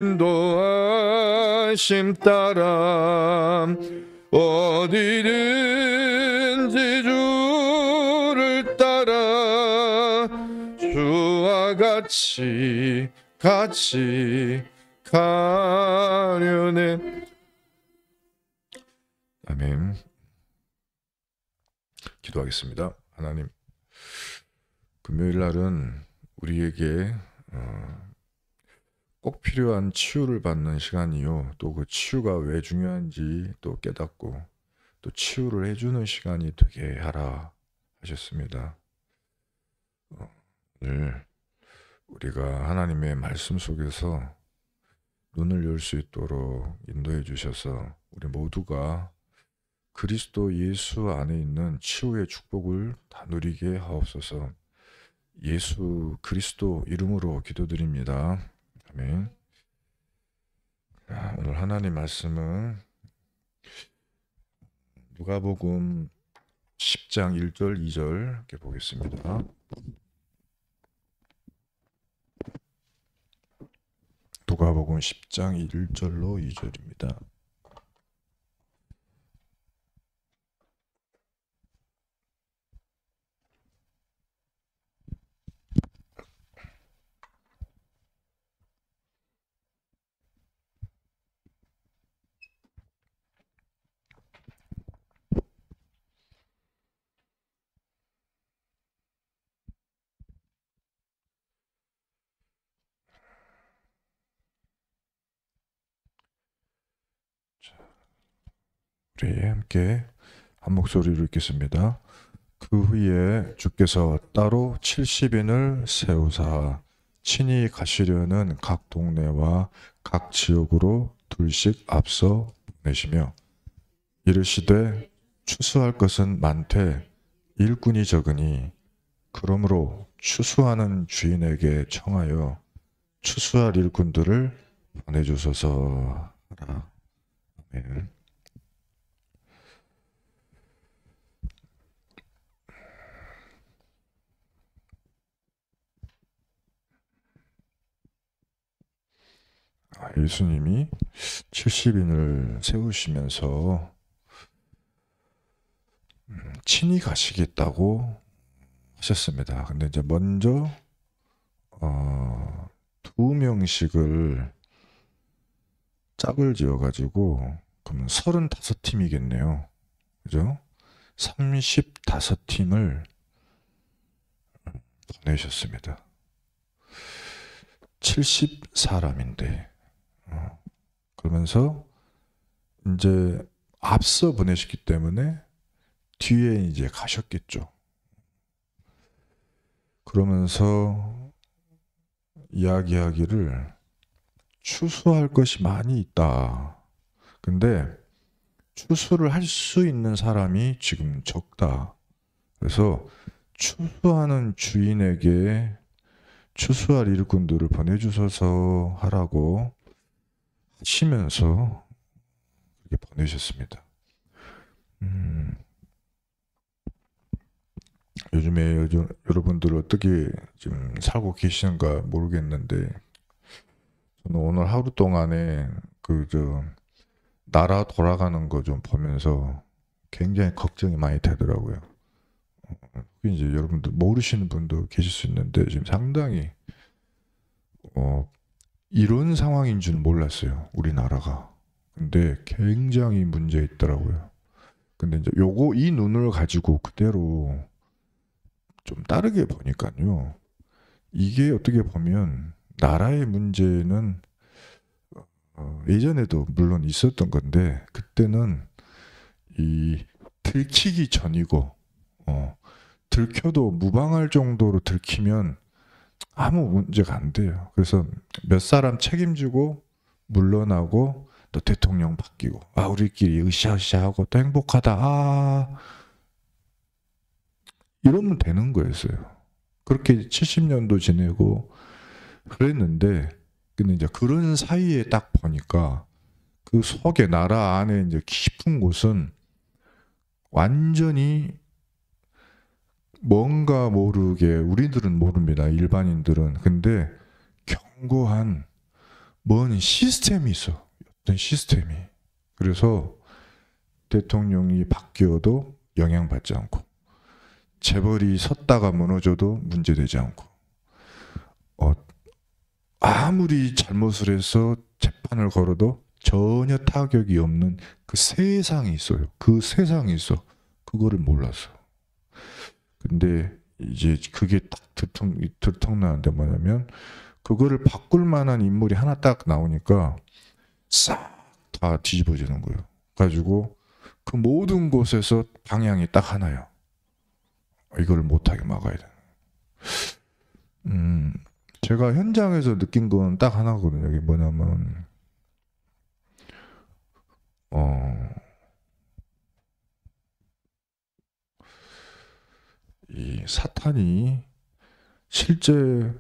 인도하심 따라 어디든지 주를 따라 주와 같이 가려네. 아멘. 기도하겠습니다. 하나님, 금요일 날은 우리에게 꼭 필요한 치유를 받는 시간이요, 또 그 치유가 왜 중요한지 또 깨닫고 또 치유를 해주는 시간이 되게 하라 하셨습니다. 오늘 우리가 하나님의 말씀 속에서 눈을 열 수 있도록 인도해 주셔서 우리 모두가 그리스도 예수 안에 있는 치유의 축복을 다 누리게 하옵소서. 예수 그리스도 이름으로 기도드립니다. 아멘. 오늘 하나님 말씀은 누가복음 10장 1절 2절 이렇게 보겠습니다. 누가복음 10장 1절로 2절입니다. 우리 함께 한 목소리로 읽겠습니다. 그 후에 주께서 따로 70인을 세우사 친히 가시려는 각 동네와 각 지역으로 둘씩 앞서 보내시며 이르시되 추수할 것은 많되 일꾼이 적으니 그러므로 추수하는 주인에게 청하여 추수할 일꾼들을 보내주소서 하라. 아멘. 예수님이 70인을 세우시면서 친히 가시겠다고 하셨습니다. 근데 이제 먼저 2명씩을 짝을 지어가지고 그러면 35팀이겠네요. 그죠? 35팀을 보내셨습니다. 70사람인데 그러면서 이제 앞서 보내셨기 때문에 뒤에 이제 가셨겠죠. 그러면서 이야기하기를 추수할 것이 많이 있다. 근데 추수를 할 수 있는 사람이 지금 적다. 그래서 추수하는 주인에게 추수할 일꾼들을 보내주셔서 하라고 하시면서 이렇게 보내셨습니다. 요즘에 여러분들 어떻게 지금 살고 계시는가 모르겠는데 저는 오늘 하루 동안에 나라 돌아가는 거 좀 보면서 굉장히 걱정이 많이 되더라고요. 이제 여러분들 모르시는 분도 계실 수 있는데 지금 상당히 이런 상황인 줄 몰랐어요, 우리나라가. 근데 굉장히 문제 있더라고요. 근데 이제 이 눈을 가지고 그대로 좀 다르게 보니까요, 이게 어떻게 보면 나라의 문제는 예전에도 물론 있었던 건데 그때는 이 들키기 전이고 들켜도 무방할 정도로 들키면 아무 문제가 안 돼요. 그래서 몇 사람 책임지고 물러나고 또 대통령 바뀌고 우리끼리 으쌰으쌰하고 또 행복하다 이러면 되는 거였어요. 그렇게 70년도 지내고 그랬는데 근데 이제 그런 사이에 딱 보니까 그 속에 나라 안에 이제 깊은 곳은 완전히 뭔가 모르게 우리들은 모릅니다. 일반인들은. 근데 견고한 뭔 시스템이 있어. 어떤 시스템이. 그래서 대통령이 바뀌어도 영향받지 않고, 재벌이 섰다가 무너져도 문제되지 않고, 아무리 잘못을 해서 재판을 걸어도 전혀 타격이 없는 그 세상이 있어요. 그 세상이 있어. 그거를 몰랐어. 근데 이제 그게 딱 들통나는데 뭐냐면, 그거를 바꿀 만한 인물이 하나 딱 나오니까 싹 다 뒤집어지는 거예요. 가지고 그 모든 곳에서 방향이 딱 하나요. 이걸 못하게 막아야 돼. 제가 현장에서 느낀 건 딱 하나거든요. 이게 뭐냐면, 이 사탄이 실제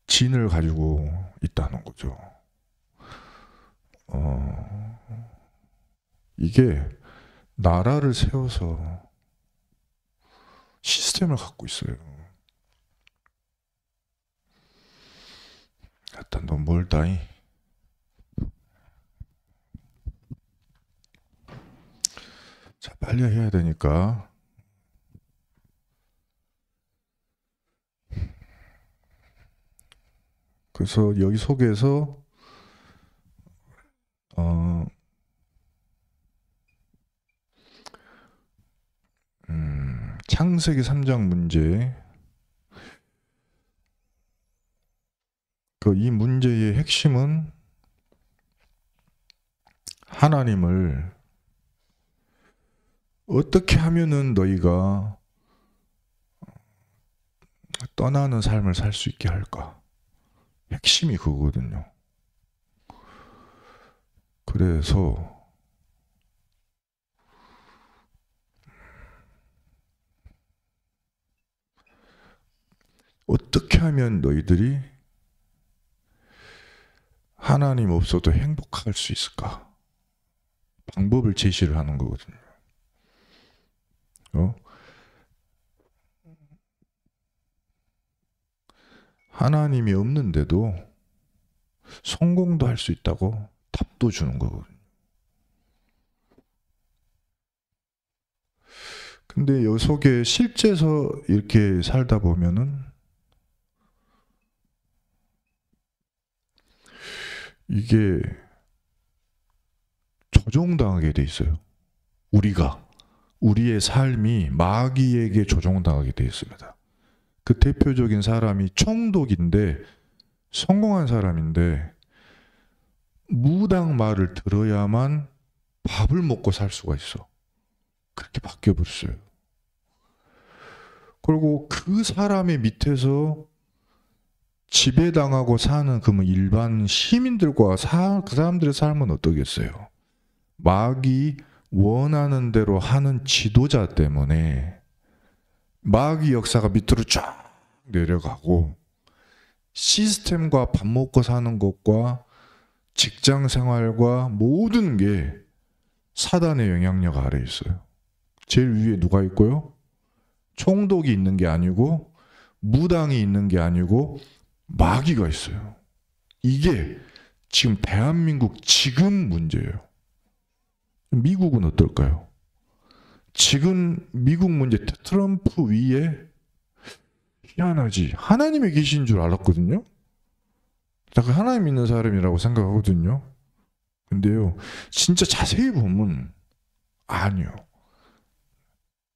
진을 가지고 있다는 거죠. 이게 나라를 세워서 시스템을 갖고 있어요. 일단 너무 멀다이. 자, 빨리 해야 되니까. 그래서 여기 속에서 창세기 3장 문제, 이 문제의 핵심은 하나님을 어떻게 하면은 너희가 떠나는 삶을 살 수 있게 할까? 핵심이 그거거든요. 그래서 어떻게 하면 너희들이 하나님 없어도 행복할 수 있을까? 방법을 제시를 하는 거거든요. 하나님이 없는데도 성공도 할 수 있다고 답도 주는 거거든요. 근데 요 속에 실제서 이렇게 살다 보면은 이게 조종당하게 돼 있어요. 우리의 삶이 마귀에게 조종당하게 돼 있습니다. 그 대표적인 사람이 총독인데, 성공한 사람인데 무당 말을 들어야만 밥을 먹고 살 수가 있어. 그렇게 바뀌어버렸어요. 그리고 그 사람의 밑에서 지배당하고 사는 그 일반 시민들과 그 사람들의 삶은 어떠겠어요? 마귀 원하는 대로 하는 지도자 때문에 마귀 역사가 밑으로 쫙 내려가고, 시스템과 밥 먹고 사는 것과 직장 생활과 모든 게 사단의 영향력 아래에 있어요. 제일 위에 누가 있고요? 총독이 있는 게 아니고, 무당이 있는 게 아니고, 마귀가 있어요. 이게 지금 대한민국 지금 문제예요. 미국은 어떨까요? 지금 미국 문제, 트럼프 위에, 희한하지, 하나님이 계신 줄 알았거든요. 하나님 믿는 사람이라고 생각하거든요. 근데요, 진짜 자세히 보면 아니요.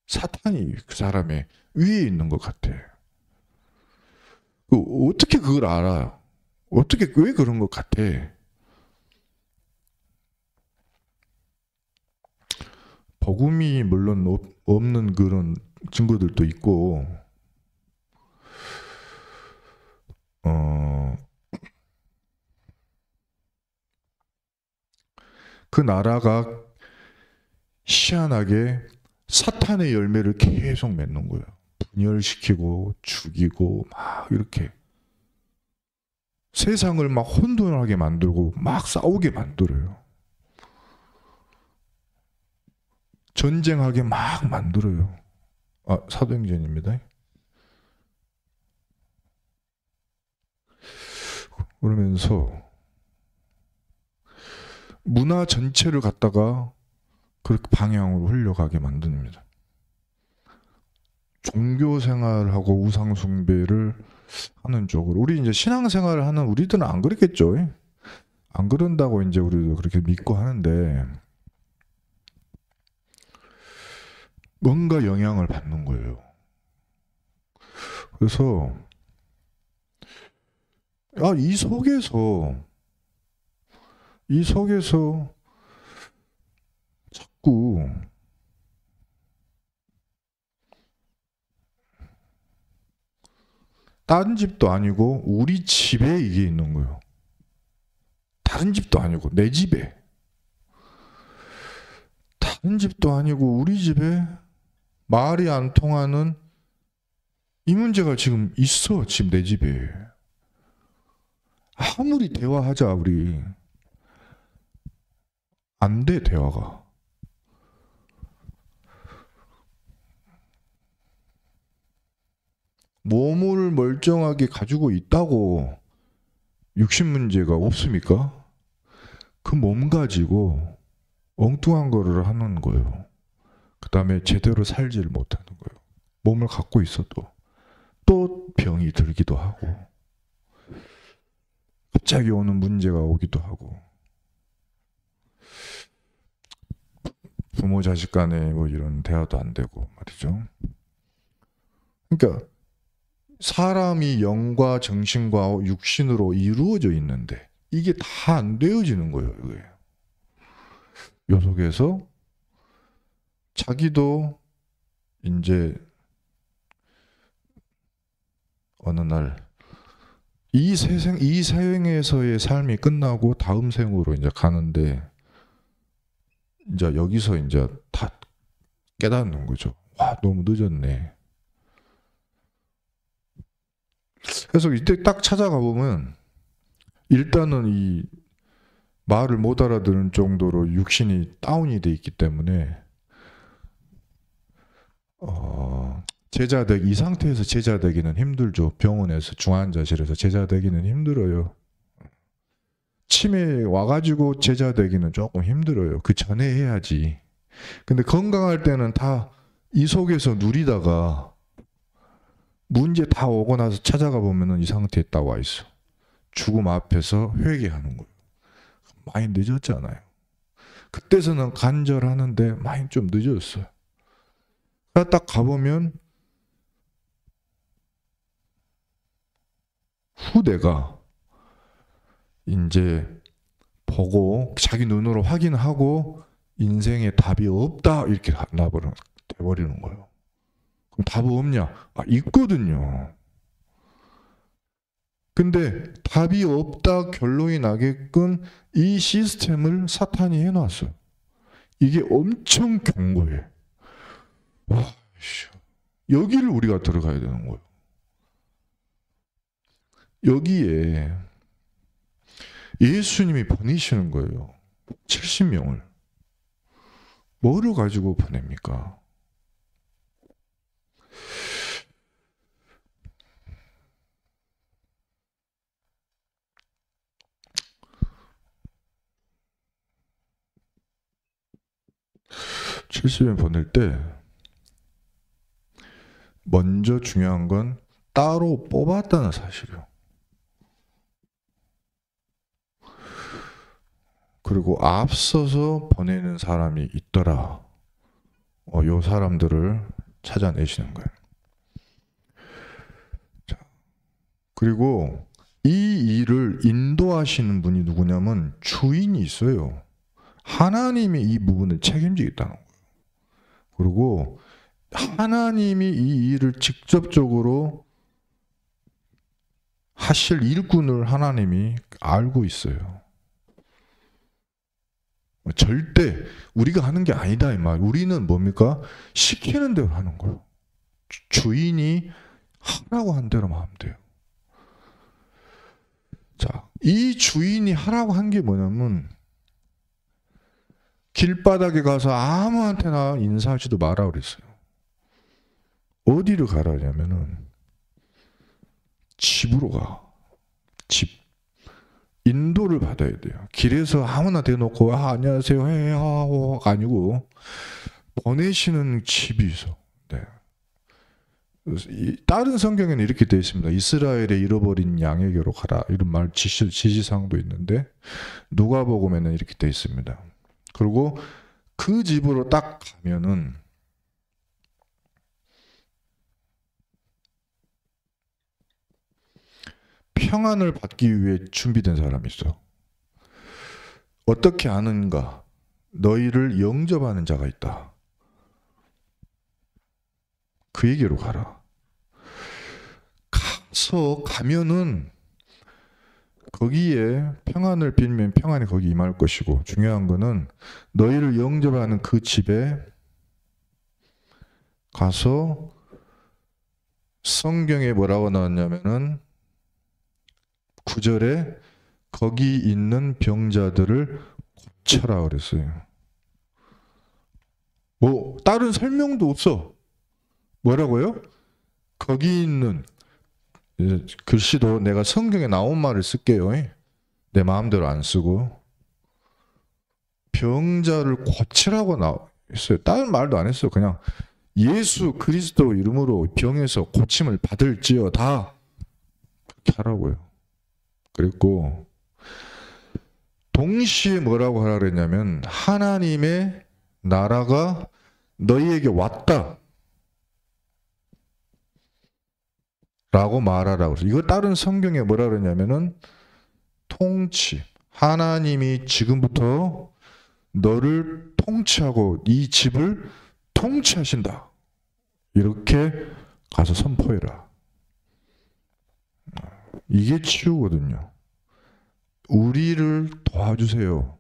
사탄이 그 사람의 위에 있는 것 같아. 어떻게 그걸 알아요? 왜 그런 것 같아? 복음이 물론 없는 그런 증거들도 있고, 그 나라가 희한하게 사탄의 열매를 계속 맺는 거예요. 분열시키고 죽이고 막 이렇게 세상을 막 혼돈하게 만들고 막 싸우게 만들어요. 전쟁하게 막 만들어요. 사도행전입니다. 그러면서 문화 전체를 갖다가 그렇게 방향으로 흘려가게 만듭니다. 종교 생활하고 우상 숭배를 하는 쪽으로. 우리 이제 신앙 생활을 하는 우리들은 안 그랬겠죠. 안 그런다고 이제 우리도 그렇게 믿고 하는데 뭔가 영향을 받는 거예요. 그래서 이 속에서 자꾸 다른 집도 아니고 우리 집에 이게 있는 거예요. 다른 집도 아니고 내 집에. 다른 집도 아니고 우리 집에 말이 안 통하는 이 문제가 지금 있어. 지금 내 집에. 아무리 대화하자 우리. 안 돼, 대화가. 몸을 멀쩡하게 가지고 있다고 육신 문제가 없습니까? 그 몸 가지고 엉뚱한 거를 하는 거예요. 그 다음에 제대로 살지를 못하는 거예요. 몸을 갖고 있어도 또 병이 들기도 하고 갑자기 오는 문제가 오기도 하고 부모 자식 간에 뭐 이런 대화도 안 되고 말이죠. 그러니까 사람이 영과 정신과 육신으로 이루어져 있는데 이게 다 안 되어지는 거예요. 이게. 요 속에서 자기도 이제 어느 날 이 생에서의 삶이 끝나고 다음 생으로 이제 가는데 이제 여기서 이제 다 깨닫는 거죠. 와, 너무 늦었네. 그래서 이때 딱 찾아가 보면 일단은 이 말을 못 알아듣는 정도로 육신이 다운이 돼 있기 때문에 제자되기 이 상태에서 제자되기는 힘들죠. 병원에서 중환자실에서 제자되기는 힘들어요. 치매 와가지고 제자되기는 조금 힘들어요. 그 전에 해야지. 근데 건강할 때는 다 이 속에서 누리다가 문제 다 오고 나서 찾아가 보면은 이 상태에 딱 와 있어. 죽음 앞에서 회개하는 거예요. 많이 늦었잖아요. 그때서는 간절하는데 많이 좀 늦었어요. 딱 가보면 후대가 이제 보고 자기 눈으로 확인하고 인생에 답이 없다 이렇게 돼버리는 거예요. 그럼 답이 없냐? 있거든요. 근데 답이 없다 결론이 나게끔 이 시스템을 사탄이 해놨어요. 이게 엄청 견고해. 와, 여기를 우리가 들어가야 되는 거예요. 여기에 예수님이 보내시는 거예요. 70명을. 뭐를 가지고 보냅니까? (70명) 보낼 때 먼저 중요한 건 따로 뽑았다는 사실이요. 그리고 앞서서 보내는 사람이 있더라. 요 사람들을 찾아내시는 거예요. 자, 그리고 이 일을 인도하시는 분이 누구냐면 주인이 있어요. 하나님이 이 부분을 책임지겠다는 거예요. 그리고 하나님이 이 일을 직접적으로 하실 일꾼을 하나님이 알고 있어요. 절대 우리가 하는 게 아니다 이 말. 우리는 뭡니까? 시키는 대로 하는 거예요. 주인이 하라고 한 대로만 하면 돼요. 자, 이 주인이 하라고 한 게 뭐냐면 길바닥에 가서 아무한테나 인사하지도 마라 그랬어요. 어디로 가라냐면은 집으로 가. 집. 인도를 받아야 돼요. 길에서 아무나 대놓고 안녕하세요 아니고 보내시는 집이 있어. 네. 다른 성경에는 이렇게 되어 있습니다. 이스라엘의 잃어버린 양에게로 가라 이런 말 지시사항도 있는데 누가복음에는 이렇게 되어 있습니다. 그리고 그 집으로 딱 가면은 평안을 받기 위해 준비된 사람이 있어. 어떻게 아는가? 너희를 영접하는 자가 있다. 그에게로 가라. 가면은 거기에 평안을 빌면 평안이 거기 임할 것이고, 중요한 거는 너희를 영접하는 그 집에 가서 성경에 뭐라고 나왔냐면은 9절에 거기 있는 병자들을 고쳐라 그랬어요. 뭐 다른 설명도 없어. 뭐라고요? 거기 있는, 글씨도 내가 성경에 나온 말을 쓸게요. 내 마음대로 안 쓰고. 병자를 고치라고 나와 있어요. 다른 말도 안 했어요. 그냥 예수 그리스도 이름으로 병에서 고침을 받을지어다 그렇게 하라고요. 그랬고 동시에 뭐라고 하라 그랬냐면 하나님의 나라가 너희에게 왔다 라고 말하라고 그랬어요. 이거 다른 성경에 뭐라 그러냐면은 통치, 하나님이 지금부터 너를 통치하고 이 집을 통치하신다 이렇게 가서 선포해라. 이게 치유거든요. 우리를 도와주세요.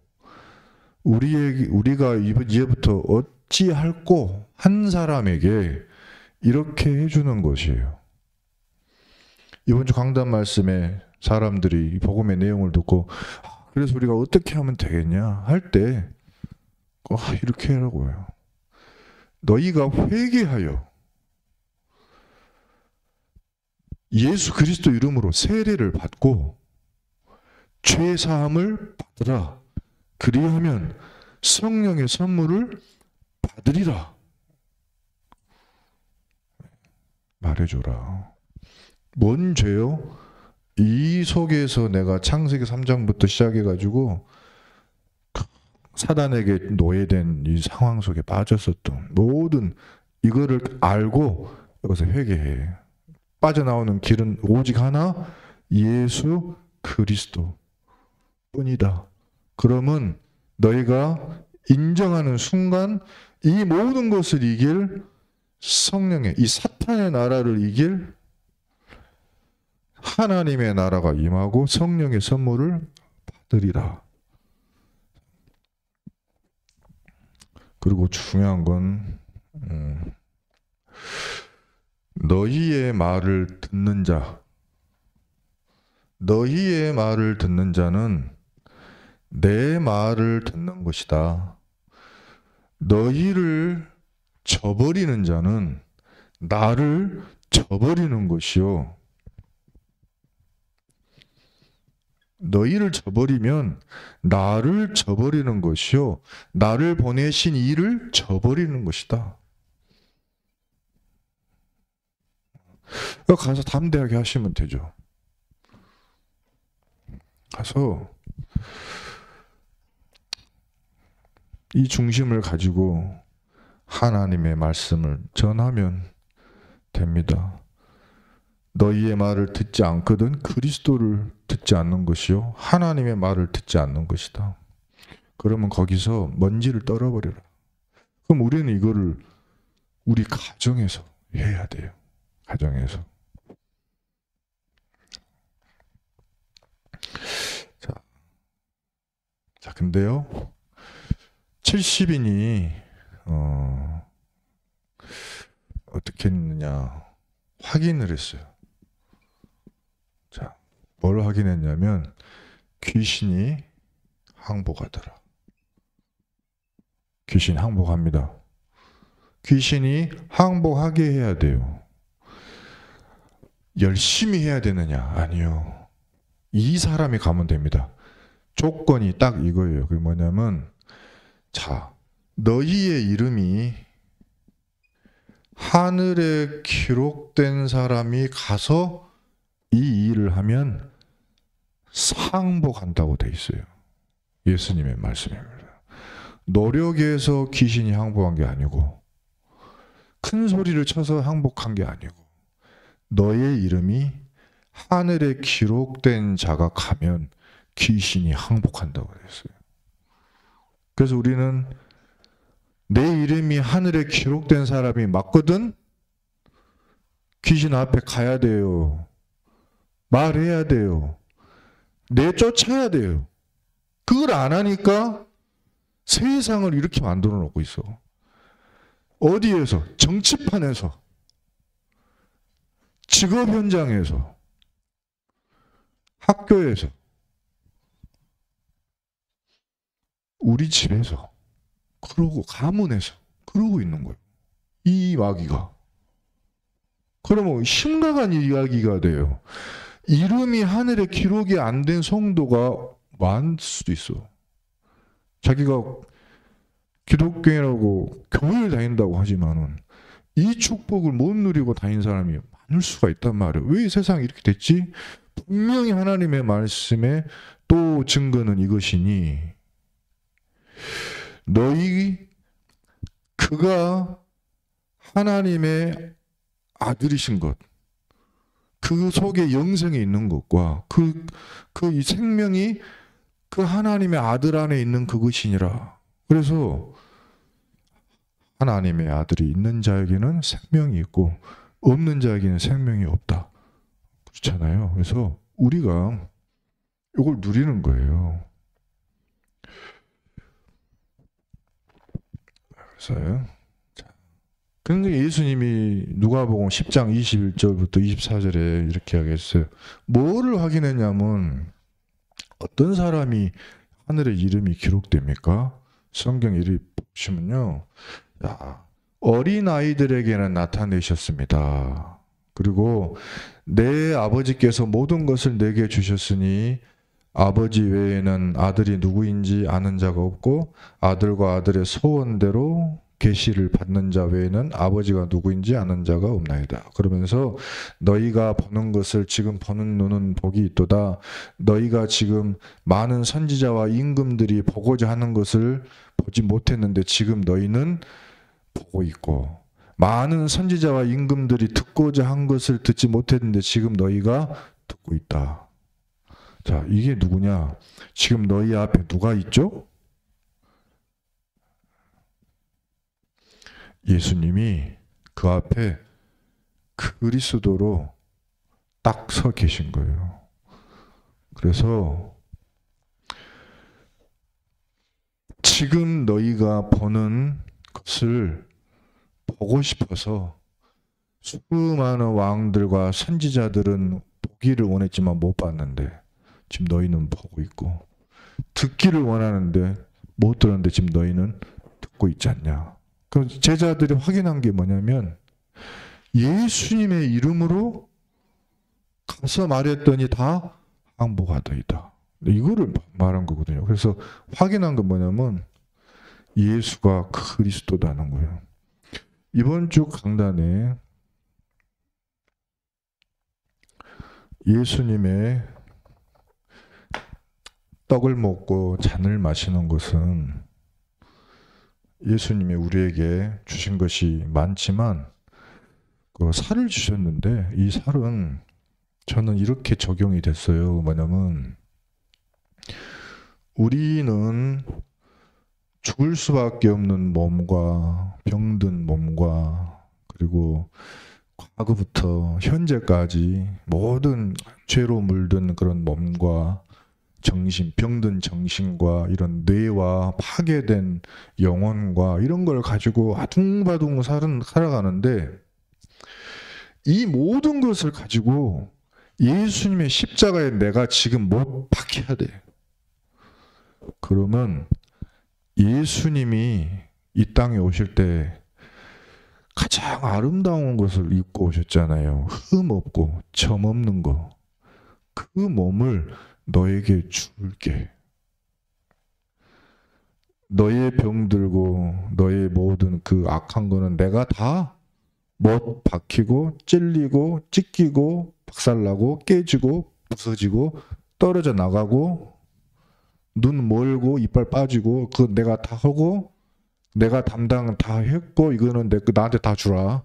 우리가 이제부터 어찌할꼬 한 사람에게 이렇게 해주는 것이에요. 이번 주 강단 말씀에 사람들이 복음의 내용을 듣고 그래서 우리가 어떻게 하면 되겠냐 할 때 이렇게 하라고요. 너희가 회개하여 예수 그리스도 이름으로 세례를 받고 죄 사함을 받으라. 그리하면 성령의 선물을 받으리라. 말해줘라. 뭔 죄요? 이 속에서 내가 창세기 3장부터 시작해가지고 사단에게 노예된 이 상황 속에 빠졌었던 모든 이거를 알고 여기서 회개해. 빠져나오는 길은 오직 하나, 예수 그리스도 뿐이다. 그러면 너희가 인정하는 순간 이 모든 것을 이길 성령의, 이 사탄의 나라를 이길 하나님의 나라가 임하고 성령의 선물을 받으리라. 그리고 중요한 건 너희의 말을 듣는 자, 너희의 말을 듣는 자는 내 말을 듣는 것이다. 너희를 저버리는 자는 나를 저버리는 것이요. 너희를 저버리면 나를 저버리는 것이요. 나를 보내신 이를 저버리는 것이다. 가서 담대하게 하시면 되죠. 가서 이 중심을 가지고 하나님의 말씀을 전하면 됩니다. 너희의 말을 듣지 않거든 그리스도를 듣지 않는 것이요 하나님의 말을 듣지 않는 것이다. 그러면 거기서 먼지를 떨어버려라. 그럼 우리는 이거를 우리 가정에서 해야 돼요. 가정에서. 자 근데요 70인이 어떻게 했느냐 확인을 했어요. 자, 뭘 확인했냐면 귀신이 항복하더라. 귀신이 항복합니다. 귀신이 항복하게 해야 돼요. 열심히 해야 되느냐? 아니요. 이 사람이 가면 됩니다. 조건이 딱 이거예요. 그게 뭐냐면, 자, 너희의 이름이 하늘에 기록된 사람이 가서 이 일을 하면 항복한다고 돼 있어요. 예수님의 말씀입니다. 노력해서 귀신이 항복한 게 아니고, 큰 소리를 쳐서 항복한 게 아니고, 너의 이름이 하늘에 기록된 자가 가면 귀신이 항복한다고 했어요. 그래서 우리는 내 이름이 하늘에 기록된 사람이 맞거든? 귀신 앞에 가야 돼요. 말해야 돼요. 내쫓아야 돼요. 그걸 안 하니까 세상을 이렇게 만들어 놓고 있어. 어디에서? 정치판에서, 직업 현장에서, 학교에서, 우리 집에서, 그러고 가문에서 그러고 있는 거예요. 이 이야기가. 그러면 심각한 이야기가 돼요. 이름이 하늘에 기록이 안 된 성도가 많을 수도 있어. 자기가 기독교인이라고 교회를 다닌다고 하지만은 이 축복을 못 누리고 다닌 사람이 많을 수가 있단 말이에요. 왜 이 세상이 이렇게 됐지? 분명히 하나님의 말씀에 또 증거는 이것이니, 그가 하나님의 아들이신 것, 그 속에 영생이 있는 것과 이 생명이 그 하나님의 아들 안에 있는 그것이니라. 그래서 하나님의 아들이 있는 자에게는 생명이 있고 없는 자에게는 생명이 없다. 그렇잖아요. 그래서 우리가 이걸 누리는 거예요. 그래서요. 그런데 예수님이 누가복음 10장 21절부터 24절에 이렇게 하겠어요. 뭐를 확인했냐면, 어떤 사람이 하늘에 이름이 기록됩니까? 성경 이름 보시면요. 어린아이들에게는 나타내셨습니다. 그리고 내 아버지께서 모든 것을 내게 주셨으니 아버지 외에는 아들이 누구인지 아는 자가 없고 아들과 아들의 소원대로 계시를 받는 자 외에는 아버지가 누구인지 아는 자가 없나이다. 그러면서 너희가 보는 것을 지금 보는 눈은 복이 있도다. 너희가 지금 많은 선지자와 임금들이 보고자 하는 것을 보지 못했는데 지금 너희는 보고 있고, 많은 선지자와 임금들이 듣고자 한 것을 듣지 못했는데 지금 너희가 듣고 있다. 자, 이게 누구냐? 지금 너희 앞에 누가 있죠? 예수님이 그 앞에 그리스도로 딱 서 계신 거예요. 그래서 지금 너희가 보는 것을 보고 싶어서 수많은 왕들과 선지자들은 보기를 원했지만 못 봤는데 지금 너희는 보고 있고, 듣기를 원하는데 못 들었는데 지금 너희는 듣고 있지 않냐. 그 제자들이 확인한 게 뭐냐면, 예수님의 이름으로 가서 말했더니 다 항복하더이다. 이거를 말한 거거든요. 그래서 확인한 건 뭐냐면 예수가 그리스도다는 거예요. 이번 주 강단에 예수님의 떡을 먹고 잔을 마시는 것은 예수님이 우리에게 주신 것이 많지만 그 살을 주셨는데, 이 살은 저는 이렇게 적용이 됐어요. 뭐냐면 우리는 죽을 수밖에 없는 몸과 병든 몸과, 그리고 과거부터 현재까지 모든 죄로 물든 그런 몸과 정신, 병든 정신과 이런 뇌와 파괴된 영혼과 이런 걸 가지고 아둥바둥 살아가는데, 이 모든 것을 가지고 예수님의 십자가에 내가 지금 못 박혀야 돼. 그러면 예수님이 이 땅에 오실 때 가장 아름다운 것을 입고 오셨잖아요. 흠 없고 점 없는 거. 그 몸을 너에게 줄게. 너의 병들고 너의 모든 그 악한 거는 내가 다 못 박히고 찔리고 찢기고 박살나고 깨지고 부서지고 떨어져 나가고 눈 멀고 이빨 빠지고 그거 내가 다 하고 내가 담당 다 했고 이거는 나한테 다 주라.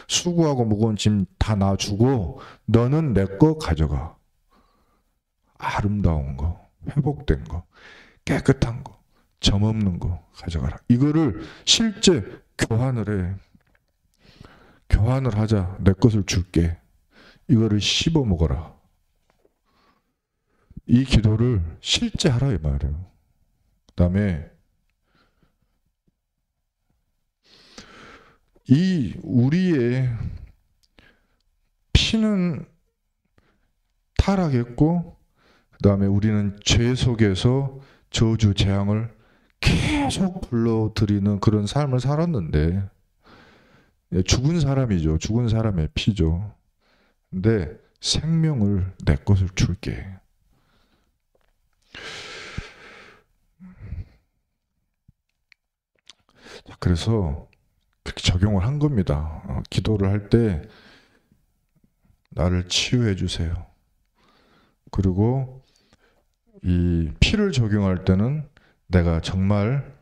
수고하고 무거운 짐 다 놔주고 너는 내 거 가져가. 아름다운 거, 회복된 거, 깨끗한 거, 점 없는 거 가져가라. 이거를 실제 교환을 해. 교환을 하자. 내 것을 줄게. 이거를 씹어 먹어라. 이 기도를 실제 하라 이 말이에요. 그 다음에 이 우리의 피는 타락했고 그 다음에 우리는 죄 속에서 저주 재앙을 계속 불러들이는 그런 삶을 살았는데 죽은 사람이죠. 죽은 사람의 피죠. 근데 생명을 내 것을 줄게. 그래서 그렇게 적용을 한 겁니다. 기도를 할 때 나를 치유해 주세요. 그리고 이 피를 적용할 때는 내가 정말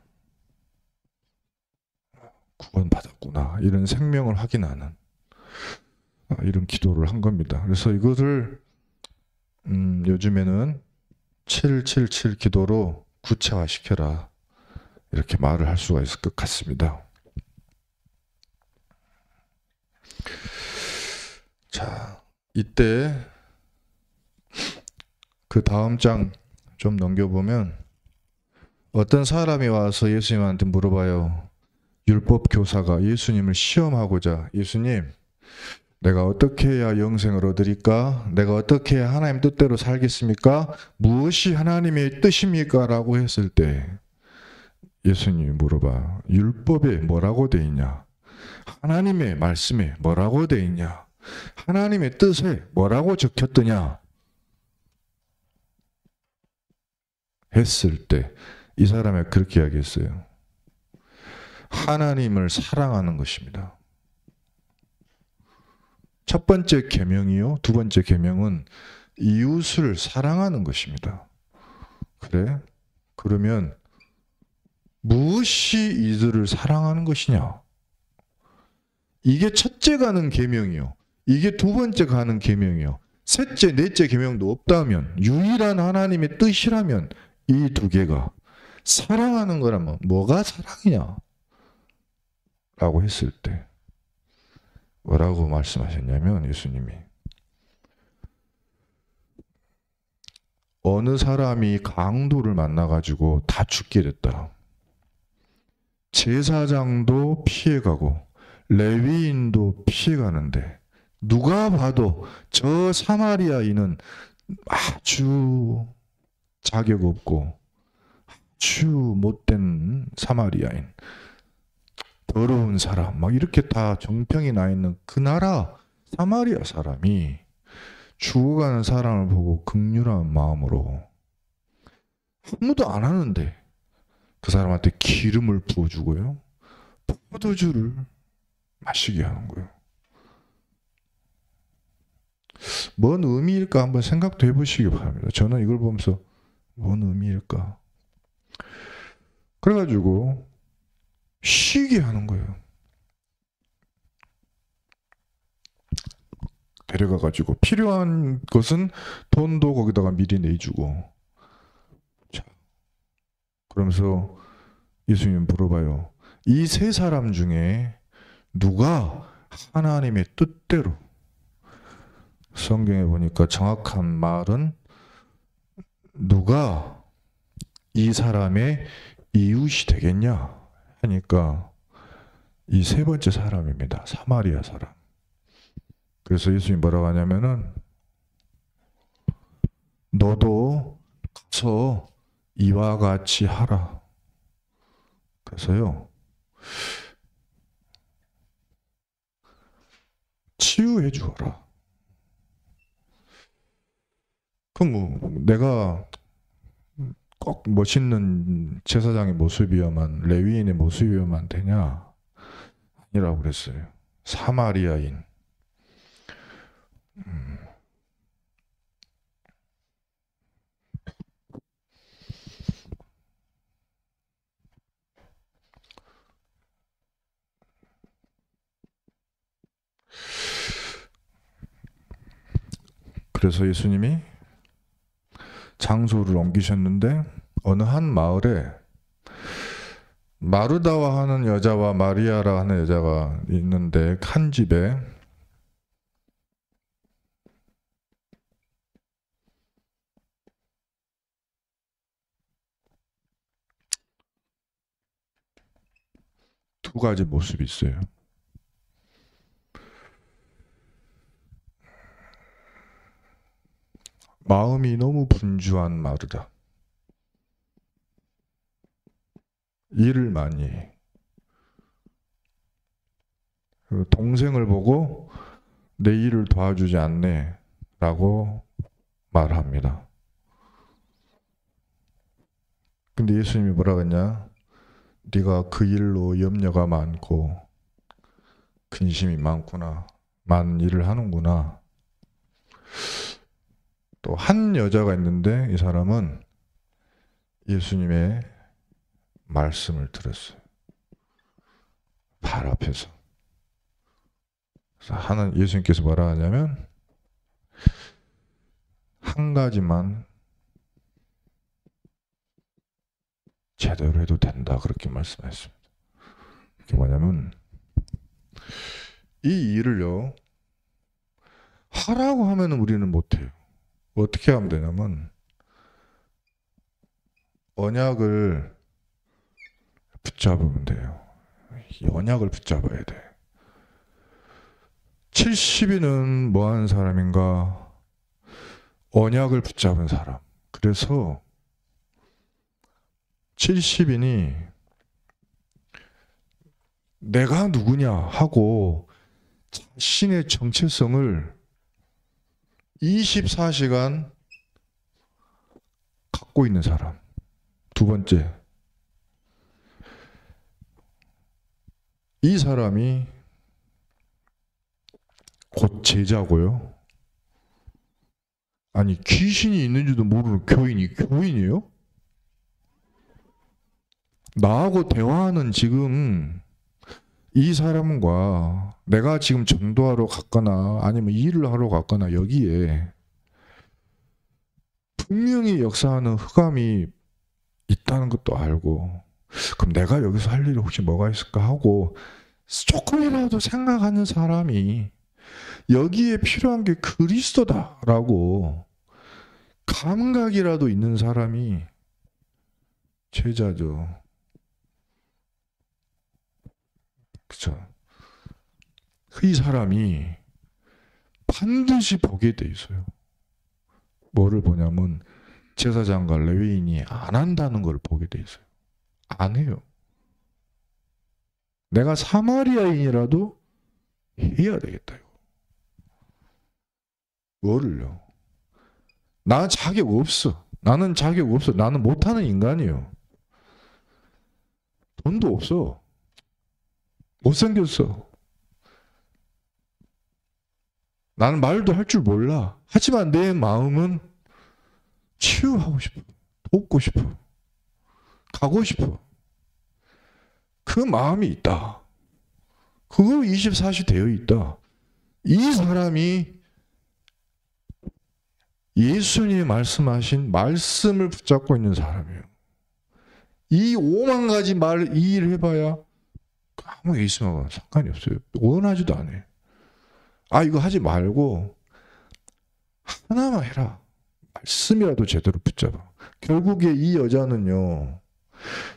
구원받았구나 이런 생명을 확인하는 이런 기도를 한 겁니다. 그래서 이것을 요즘에는 777 기도로 구체화시켜라 이렇게 말을 할 수가 있을 것 같습니다. 자, 이때 그 다음 장 좀 넘겨보면 어떤 사람이 와서 예수님한테 물어봐요. 율법 교사가 예수님을 시험하고자 예수님 내가 어떻게 해야 영생을 얻으리까? 내가 어떻게 해야 하나님 뜻대로 살겠습니까? 무엇이 하나님의 뜻입니까? 라고 했을 때 예수님이 물어봐. 율법에 뭐라고 돼 있냐? 하나님의 말씀에 뭐라고 돼 있냐? 하나님의 뜻에 뭐라고 적혔더냐? 했을 때 이 사람이 그렇게 이야기했어요. 하나님을 사랑하는 것입니다. 첫 번째 계명이요. 두 번째 계명은 이웃을 사랑하는 것입니다. 그래? 그러면 무엇이 이들을 사랑하는 것이냐? 이게 첫째 가는 계명이요. 이게 두 번째 가는 계명이요. 셋째, 넷째 계명도 없다면 유일한 하나님의 뜻이라면 이 두 개가 사랑하는 거라면 뭐가 사랑이냐? 라고 했을 때 뭐라고 말씀하셨냐면 예수님이 어느 사람이 강도를 만나가지고 다 죽게 됐다. 제사장도 피해가고 레위인도 피해가는데 누가 봐도 저 사마리아인은 아주 자격 없고 아주 못된 사마리아인 더러운 사람 막 이렇게 다 정평이 나 있는 그 나라 사마리아 사람이 죽어가는 사람을 보고 긍휼한 마음으로 아무도 안 하는데 그 사람한테 기름을 부어주고요 포도주를 마시게 하는 거예요. 뭔 의미일까 한번 생각도 해보시기 바랍니다. 저는 이걸 보면서 뭔 의미일까? 그래가지고 쉬게 하는 거예요. 데려가가지고 필요한 것은 돈도 거기다가 미리 내주고 자, 그러면서 예수님 물어봐요. 이 세 사람 중에 누가 하나님의 뜻대로 성경에 보니까 정확한 말은 누가 이 사람의 이웃이 되겠냐 하니까 이 세 번째 사람입니다. 사마리아 사람. 그래서 예수님이 뭐라고 하냐면은 너도 가서 이와 같이 하라. 그래서요 치유해 주어라. 그럼 뭐 내가 꼭 멋있는 제사장의 모습이어만, 레위인의 모습이어만 되냐? 아니라고 그랬어요. 사마리아인. 그래서 예수님이 장소를 옮기셨는데 어느 한 마을에 마르다와 하는 여자와 마리아라 하는 여자가 있는데, 한 집에 두 가지 모습이 있어요. 마음이 너무 분주한 마르다. 일을 많이 해. 동생을 보고 내 일을 도와주지 않네 라고 말합니다. 근데 예수님이 뭐라고 했냐? 네가 그 일로 염려가 많고 근심이 많구나. 많은 일을 하는구나. 또 한 여자가 있는데 이 사람은 예수님의 말씀을 들었어요. 발 앞에서. 그래서 예수님께서 뭐라 하냐면 한 가지만 제대로 해도 된다, 그렇게 말씀했습니다. 그게 뭐냐면 이 일을요 하라고 하면 우리는 못해요. 어떻게 하면 되냐면 언약을 붙잡으면 돼요. 이 언약을 붙잡아야 돼. 70인은 뭐 하는 사람인가? 언약을 붙잡은 사람. 그래서 70인이 내가 누구냐 하고 자신의 정체성을 24시간 갖고 있는 사람. 두 번째, 이 사람이 곧 제자고요. 아니, 귀신이 있는지도 모르는 교인이 교인이에요? 나하고 대화하는 지금 이 사람과 내가 지금 전도하러 갔거나 아니면 일을 하러 갔거나 여기에 분명히 역사하는 흑암이 있다는 것도 알고, 그럼 내가 여기서 할 일이 혹시 뭐가 있을까 하고 조금이라도 생각하는 사람이 여기에 필요한 게 그리스도다라고 감각이라도 있는 사람이 제자죠. 그렇죠? 이 사람이 반드시 보게 돼 있어요. 뭐를 보냐면 제사장과 레위인이 안 한다는 걸 보게 돼 있어요. 안 해요. 내가 사마리아인이라도 해야 되겠다. 이거. 뭐를요? 나 자격 없어. 나는 자격 없어. 나는 못하는 인간이에요. 돈도 없어. 못생겼어. 나는 말도 할 줄 몰라. 하지만 내 마음은 치유하고 싶어. 돕고 싶어. 가고 싶어. 그 마음이 있다. 그거 24시 되어 있다. 이 사람이 예수님이 말씀하신 말씀을 붙잡고 있는 사람이에요. 이 5만 가지 이 일 해봐야 아무 예수님하고 상관이 없어요. 원하지도 않아요. 이거 하지 말고 하나만 해라. 말씀이라도 제대로 붙잡아. 결국에 이 여자는요,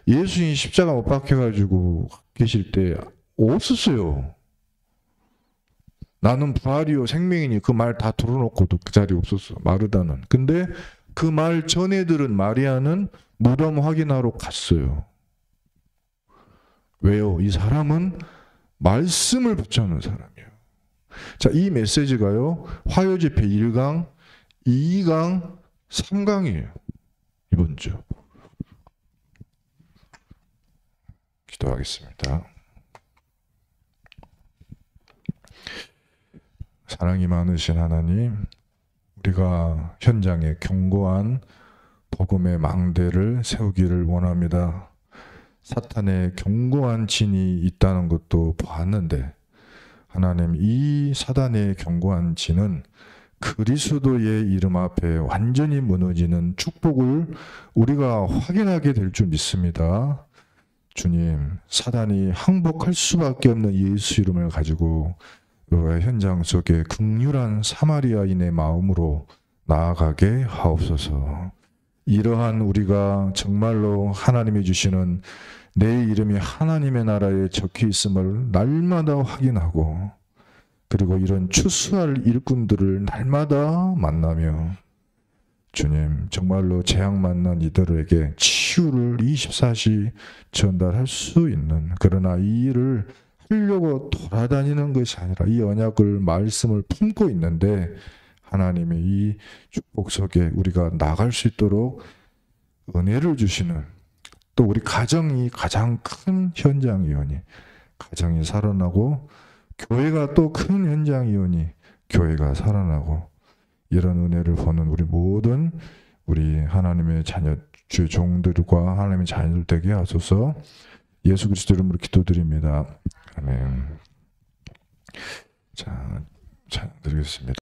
예수님 십자가 못 박혀가지고 계실 때 없었어요. 나는 부활이요 생명이니 그 말 다 들어놓고도 그 자리에 없었어. 마르다는. 근데 그 말 전에 들은 마리아는 무덤 확인하러 갔어요. 왜요? 이 사람은 말씀을 붙잡는 사람이에요. 자, 이 메시지가요, 화요집회 1강, 2강, 3강이에요. 이번 주. 기도하겠습니다. 사랑이 많으신 하나님, 우리가 현장에 견고한 복음의 망대를 세우기를 원합니다. 사탄의 견고한 진이 있다는 것도 보았는데, 하나님, 이 사단의 견고한 진은 그리스도의 이름 앞에 완전히 무너지는 축복을 우리가 확인하게 될 줄 믿습니다. 주님, 사단이 항복할 수밖에 없는 예수 이름을 가지고 현장 속에 긍휼한 사마리아인의 마음으로 나아가게 하옵소서. 이러한 우리가 정말로 하나님이 주시는 내 이름이 하나님의 나라에 적혀 있음을 날마다 확인하고, 그리고 이런 추수할 일꾼들을 날마다 만나며, 주님, 정말로 재앙 만난 이들에게 치유를 24시 전달할 수 있는, 그러나 이 일을 하려고 돌아다니는 것이 아니라 이 언약을, 말씀을 품고 있는데, 하나님의 이 축복 속에 우리가 나갈 수 있도록 은혜를 주시는, 또 우리 가정이 가장 큰 현장이오니 가정이 살아나고, 교회가 또 큰 현장이오니 교회가 살아나고, 이런 은혜를 보는 우리 모든 우리 하나님의 자녀, 주의 종들과 하나님의 자녀들 되게 하소서. 예수 그리스도 이름으로 기도드립니다. 아멘. 자, 드리겠습니다.